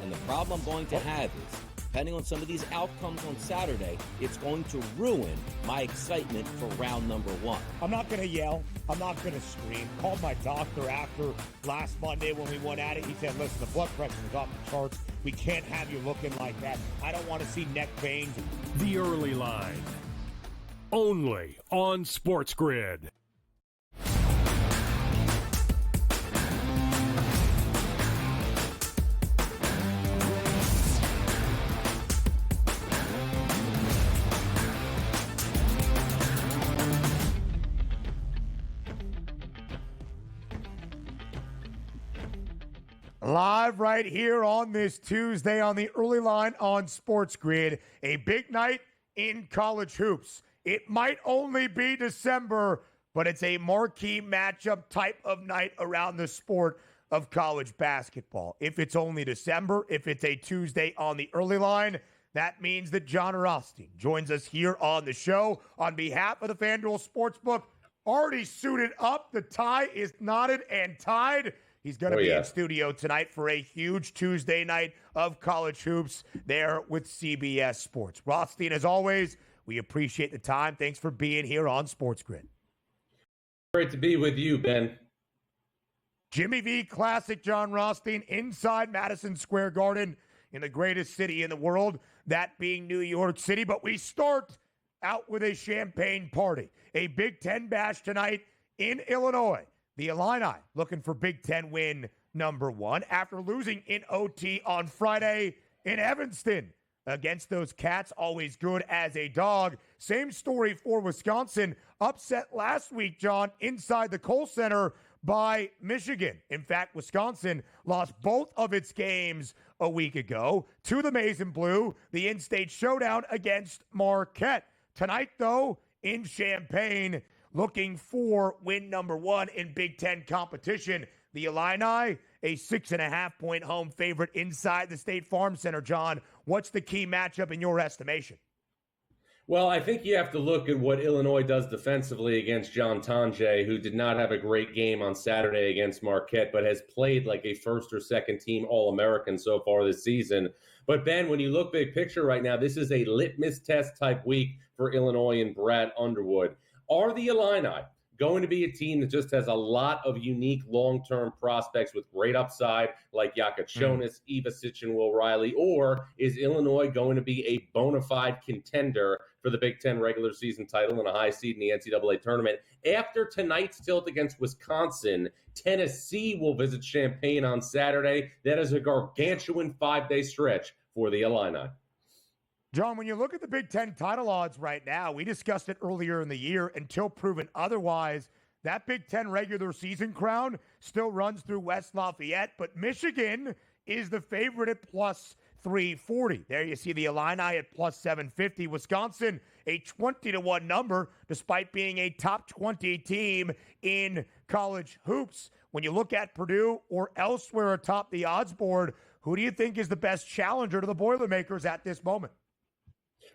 And the problem I'm going to have is, depending on some of these outcomes on Saturday, it's going to ruin my excitement for round number 1. I'm not going to yell. I'm not going to scream. Called my doctor after last Monday when we went at it. He said, listen, the blood pressure is off the charts. We can't have you looking like that. I don't want to see neck veins. The Early Line, only on SportsGrid. Live right here on this Tuesday on the early line on SportsGrid. A big night in college hoops. It might only be December, but it's a marquee matchup type of night around the sport of college basketball. If it's only December, if it's a Tuesday on the early line, that means that Jon Rothstein joins us here on the show on behalf of the FanDuel Sportsbook. Already suited up. The tie is knotted and tied. He's going to be in studio tonight for a huge Tuesday night of college hoops there with CBS Sports. Rothstein, as always, we appreciate the time. Thanks for being here on SportsGrid. Great to be with you, Ben. Jimmy V Classic, Jon Rothstein, inside Madison Square Garden in the greatest city in the world, that being New York City. But we start out with a champagne party. A Big Ten bash tonight in Illinois. The Illini looking for Big Ten win number 1 after losing in OT on Friday in Evanston against those Cats. Always good as a dog. Same story for Wisconsin. Upset last week, John, inside the Kohl Center by Michigan. In fact, Wisconsin lost both of its games a week ago to the Maize and Blue, the in-state showdown against Marquette. Tonight, though, in Champaign, looking for win number 1 in Big Ten competition. The Illini, a 6.5-point home favorite inside the State Farm Center. John, what's the key matchup in your estimation? Well, I think you have to look at what Illinois does defensively against John Tonje, who did not have a great game on Saturday against Marquette, but has played like a first or second team All-American so far this season. But Ben, when you look big picture right now, this is a litmus test type week for Illinois and Brad Underwood. Are the Illini going to be a team that just has a lot of unique long-term prospects with great upside like Yaka Chonis, Ivasic, and Will Riley? Or is Illinois going to be a bona fide contender for the Big Ten regular season title and a high seed in the NCAA tournament? After tonight's tilt against Wisconsin, Tennessee will visit Champaign on Saturday. That is a gargantuan 5-day stretch for the Illini. John, when you look at the Big Ten title odds right now, we discussed it earlier in the year, until proven otherwise, that Big Ten regular season crown still runs through West Lafayette, but Michigan is the favorite at plus 340. There you see the Illini at plus 750. Wisconsin, a 20-1 number, despite being a top 20 team in college hoops. When you look at Purdue or elsewhere atop the odds board, who do you think is the best challenger to the Boilermakers at this moment?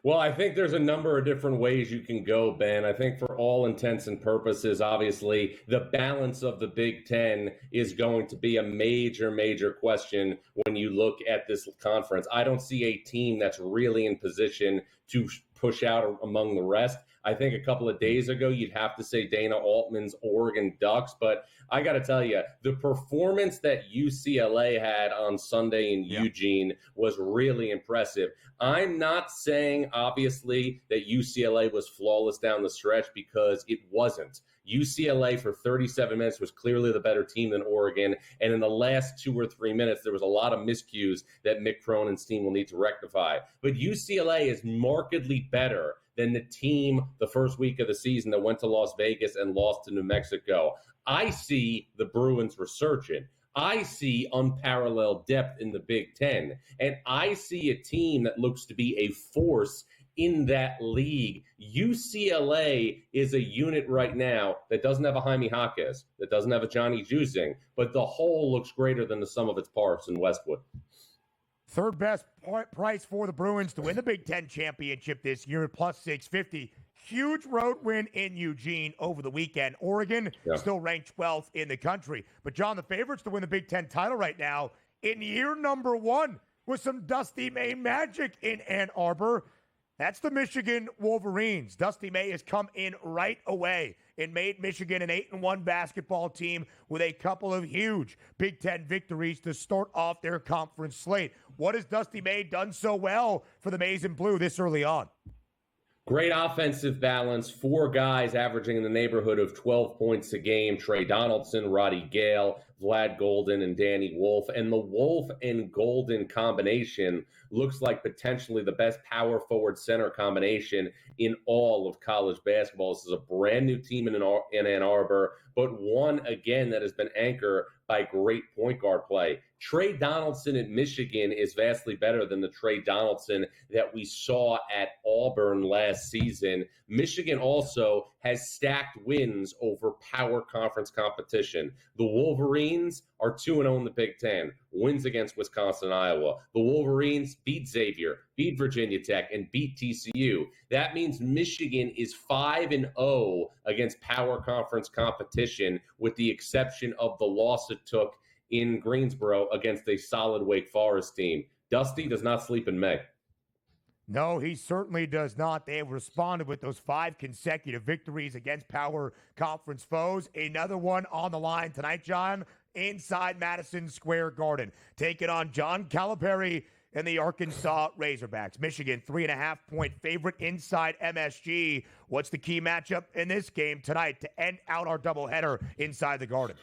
Well, I think there's a number of different ways you can go, Ben. I think for all intents and purposes, obviously, the balance of the Big Ten is going to be a major, major question when you look at this conference. I don't see a team that's really in position to push out among the rest. I think a couple of days ago, you'd have to say Dana Altman's Oregon Ducks, but I got to tell you, the performance that UCLA had on Sunday in Eugene was really impressive. I'm not saying, obviously, that UCLA was flawless down the stretch, because it wasn't. UCLA for 37 minutes was clearly the better team than Oregon, and in the last 2 or 3 minutes, there was a lot of miscues that Mick Cronin's team will need to rectify. But UCLA is markedly better than the team the first week of the season that went to Las Vegas and lost to New Mexico. I see the Bruins resurgent. I see unparalleled depth in the Big Ten. And I see a team that looks to be a force in that league. UCLA is a unit right now that doesn't have a Jaime Jaquez, that doesn't have a Johnny Juzing, but the whole looks greater than the sum of its parts in Westwood. Third best price for the Bruins to win the Big Ten championship this year at plus 650. Huge road win in Eugene over the weekend. Oregon still ranked 12th in the country. But, John, the favorites to win the Big Ten title right now in year number 1 with some Dusty May magic in Ann Arbor. That's the Michigan Wolverines. Dusty May has come in right away and made Michigan an 8-1 basketball team with a couple of huge Big Ten victories to start off their conference slate. What has Dusty May done so well for the Maize and Blue this early on? Great offensive balance, 4 guys averaging in the neighborhood of 12 points a game. Trey Donaldson, Roddy Gale, Vlad Golden and Danny Wolf. And the Wolf and Golden combination looks like potentially the best power forward center combination in all of college basketball. This is a brand new team in Ann Arbor, but one, again, that has been anchored by great point guard play. Trey Donaldson at Michigan is vastly better than the Trey Donaldson that we saw at Auburn last season. Michigan also has stacked wins over power conference competition. The Wolverines are 2-0 in the Big Ten, wins against Wisconsin and Iowa. The Wolverines beat Xavier, beat Virginia Tech, and beat TCU. That means Michigan is 5-0 against power conference competition, with the exception of the loss it took in Greensboro against a solid Wake Forest team. Dusty does not sleep in May. No, he certainly does not. They have responded with those 5 consecutive victories against power conference foes. Another one on the line tonight, John, inside Madison Square Garden. Taking on John Calipari and the Arkansas Razorbacks. Michigan, 3.5-point favorite inside MSG. What's the key matchup in this game tonight to end out our doubleheader inside the Garden?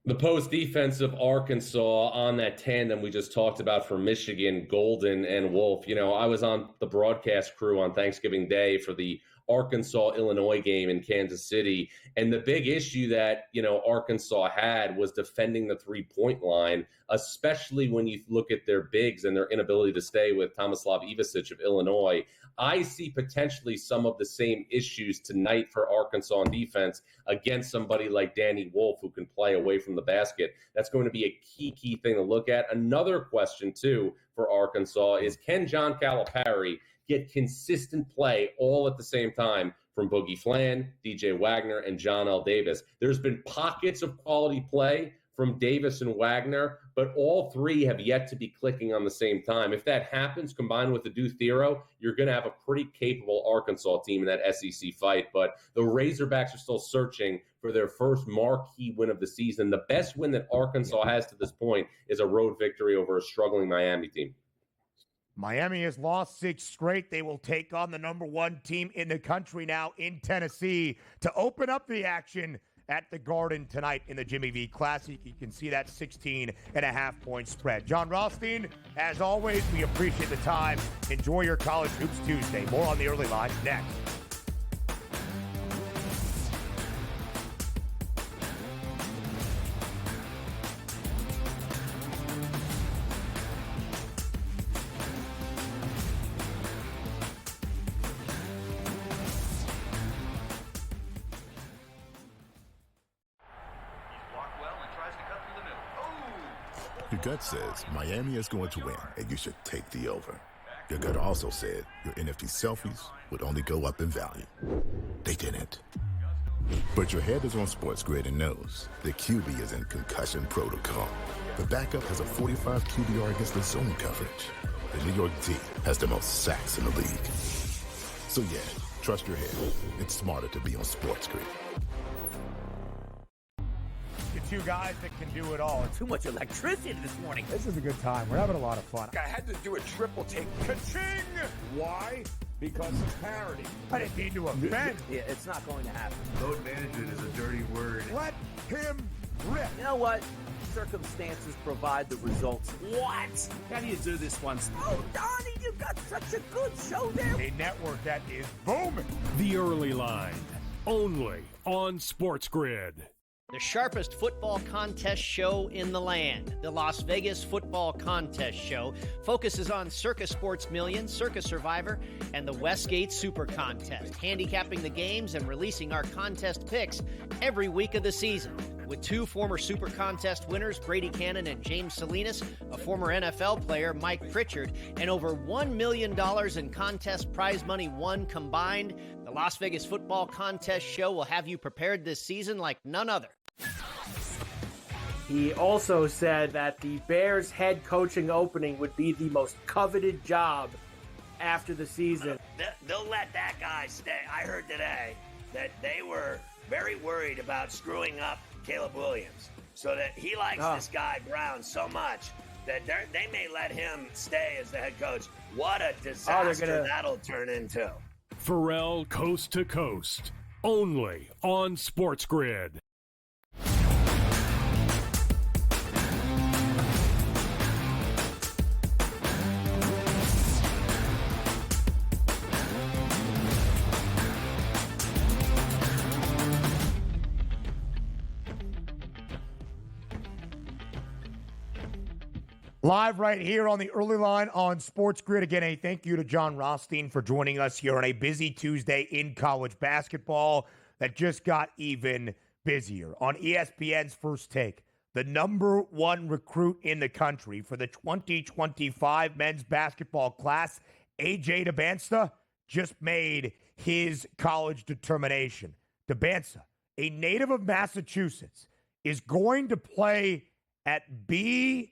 The post defense of Arkansas on that tandem we just talked about for Michigan, Golden and Wolf. You know, I was on the broadcast crew on Thanksgiving Day for the Arkansas-Illinois game in Kansas City. And the big issue that, you know, Arkansas had was defending the three-point line, especially when you look at their bigs and their inability to stay with Tomislav Ivasic of Illinois. I see potentially some of the same issues tonight for Arkansas on defense against somebody like Danny Wolf, who can play away from the basket. That's going to be a key thing to look at. Another question, too, for Arkansas is, can John Calipari get consistent play all at the same time from Boogie Flan, DJ Wagner, and John L. Davis? There's been pockets of quality play from Davis and Wagner, but all three have yet to be clicking on the same time. If that happens, combined with the Deuce Theroux, you're going to have a pretty capable Arkansas team in that SEC fight. But the Razorbacks are still searching for their first marquee win of the season. The best win that Arkansas has to this point is a road victory over a struggling Miami team. Miami has lost 6 straight. They will take on the number 1 team in the country now in Tennessee to open up the action at the Garden tonight in the Jimmy V Classic. You can see that 16.5-point spread. Jon Rothstein, as always, we appreciate the time. Enjoy your College Hoops Tuesday. More on the early line next. Your gut says Miami is going to win, and you should take the over. Your gut also said your NFT selfies would only go up in value. They didn't. But your head is on SportsGrid and knows the QB is in concussion protocol. The backup has a 45 QBR against the zone coverage. The New York D has the most sacks in the league. So yeah, trust your head. It's smarter to be on SportsGrid. The 2 guys that can do it all. Too much electricity this morning. This is a good time. We're having a lot of fun. I had to do a triple take. Ka-ching! Why? Because of parity. I didn't mean to offend. Yeah, it's not going to happen. Load management is a dirty word. Let him rip. You know what? Circumstances provide the results. What? How do you do this one? Oh, Donnie, you've got such a good show there. A network that is booming. The Early Line, only on SportsGrid. The sharpest football contest show in the land, the Las Vegas Football Contest Show, focuses on Circa Sports Million, Circa Survivor, and the Westgate Super Contest, handicapping the games and releasing our contest picks every week of the season. With 2 former Super Contest winners, Brady Cannon and James Salinas, a former NFL player, Mike Pritchard, and over $1 million in contest prize money won combined, the Las Vegas Football Contest Show will have you prepared this season like none other. He also said that the Bears head coaching opening would be the most coveted job after the season. They'll let that guy stay. I heard today that they were very worried about screwing up Caleb Williams, so that he likes this guy Brown so much that they may let him stay as the head coach. What a disaster that'll turn into. Pharrell Coast to Coast, only on SportsGrid. Live right here on the early line on SportsGrid. Again, a thank you to Jon Rothstein for joining us here on a busy Tuesday in college basketball that just got even busier. On ESPN's First Take, the number one recruit in the country for the 2025 men's basketball class, A.J. Dybantsa, just made his college determination. Dybantsa, a native of Massachusetts, is going to play at BYU.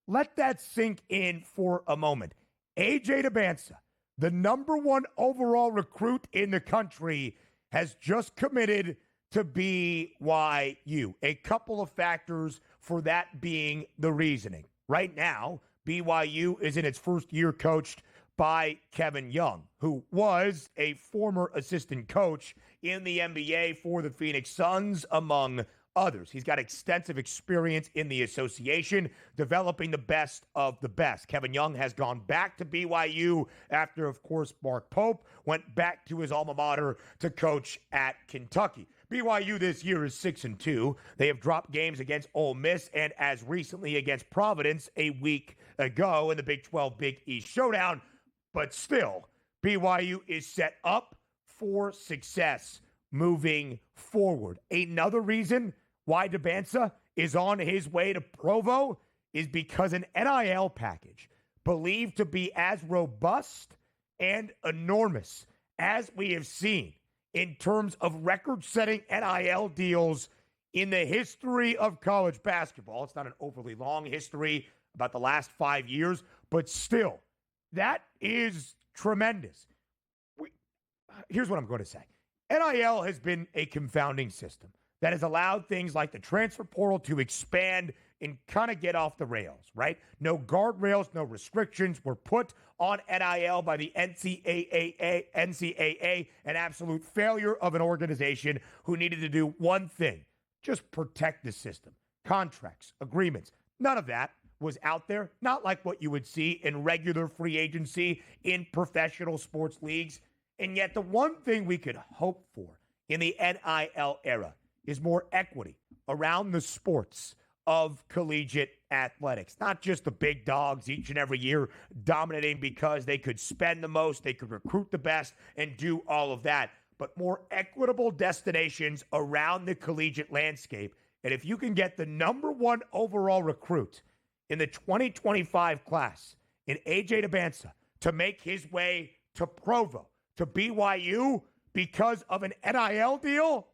Let that sink in for a moment. A.J. Dybantsa, the number one overall recruit in the country, has just committed to BYU. A couple of factors for that being the reasoning. Right now, BYU is in its first year coached by Kevin Young, who was a former assistant coach in the NBA for the Phoenix Suns, among others. He's got extensive experience in the association, developing the best of the best. Kevin Young has gone back to BYU after, of course, Mark Pope went back to his alma mater to coach at Kentucky. BYU this year is 6-2. They have dropped games against Ole Miss and as recently against Providence a week ago in the Big 12 Big East Showdown. But still, BYU is set up for success moving forward. Another reason why Dybantsa is on his way to Provo is because an NIL package believed to be as robust and enormous as we have seen in terms of record-setting NIL deals in the history of college basketball. It's not an overly long history, about the last 5 years, but still, that is tremendous. Here's what I'm going to say. NIL has been a confounding system that has allowed things like the transfer portal to expand and kind of get off the rails, right? No guardrails, no restrictions were put on NIL by the NCAA, an absolute failure of an organization who needed to do one thing, just protect the system. Contracts, agreements, none of that was out there, not like what you would see in regular free agency in professional sports leagues. And yet the one thing we could hope for in the NIL era is more equity around the sports of collegiate athletics. Not just the big dogs each and every year dominating because they could spend the most, they could recruit the best, and do all of that, but more equitable destinations around the collegiate landscape. And if you can get the number one overall recruit in the 2025 class in A.J. Dybantsa to make his way to Provo, to BYU, because of an NIL deal,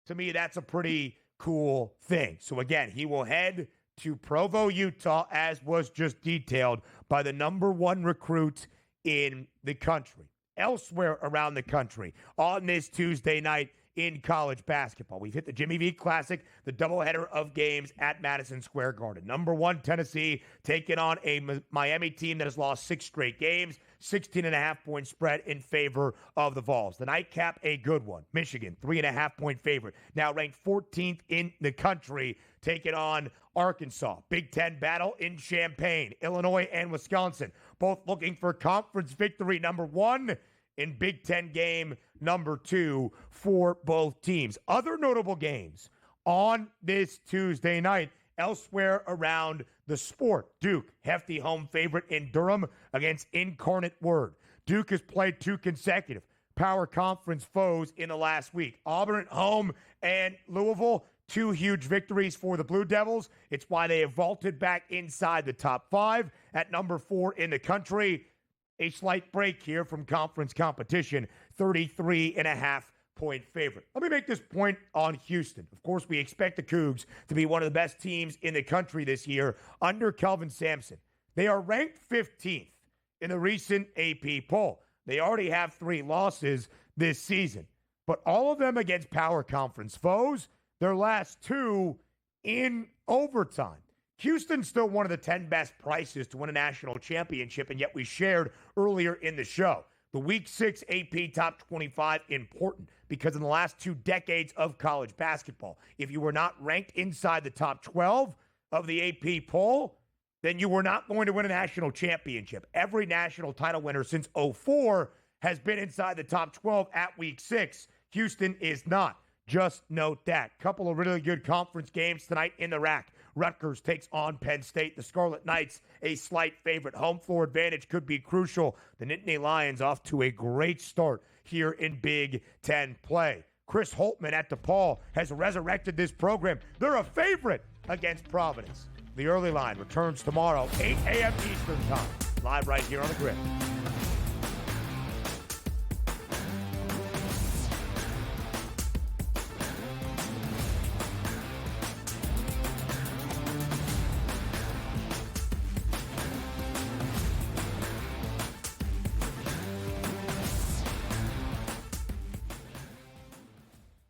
to me, that's a pretty cool thing. So again, he will head to Provo, Utah, as was just detailed by the number one recruit in the country. Elsewhere around the country on this Tuesday night in college basketball, we've hit the Jimmy V Classic, the doubleheader of games at Madison Square Garden. Number one, Tennessee, taking on a Miami team that has lost 6 straight games. 16.5-point spread in favor of the Vols. The nightcap, a good one. Michigan, 3.5-point favorite. Now ranked 14th in the country, taking on Arkansas. Big Ten battle in Champaign. Illinois and Wisconsin, both looking for conference victory number 1 in Big Ten game number 2 for both teams. Other notable games on this Tuesday night elsewhere around the sport. Duke, hefty home favorite in Durham against Incarnate Word. Duke has played 2 consecutive power conference foes in the last week. Auburn at home and Louisville, 2 huge victories for the Blue Devils. It's why they have vaulted back inside the top 5 at number 4 in the country. A slight break here from conference competition, 33.5-point favorite. Let me make this point on Houston. Of course, we expect the Cougs to be one of the best teams in the country this year under Kelvin Sampson. They are ranked 15th in the recent AP poll. They already have 3 losses this season, but all of them against power conference foes, their last 2 in overtime. Houston's still one of the 10 best prices to win a national championship, and yet we shared earlier in the show. The Week 6 AP Top 25 important because in the last 2 decades of college basketball, if you were not ranked inside the top 12 of the AP poll, then you were not going to win a national championship. Every national title winner since 2004 has been inside the top 12 at Week 6. Houston is not. Just note that. Couple of really good conference games tonight in the rack. Rutgers takes on Penn State. The Scarlet Knights, a slight favorite. Home floor advantage could be crucial. The Nittany Lions off to a great start here in Big Ten play. Chris Holtmann at DePaul has resurrected this program. They're a favorite against Providence. The early line returns tomorrow, 8 a.m. Eastern Time, live right here on the Grid.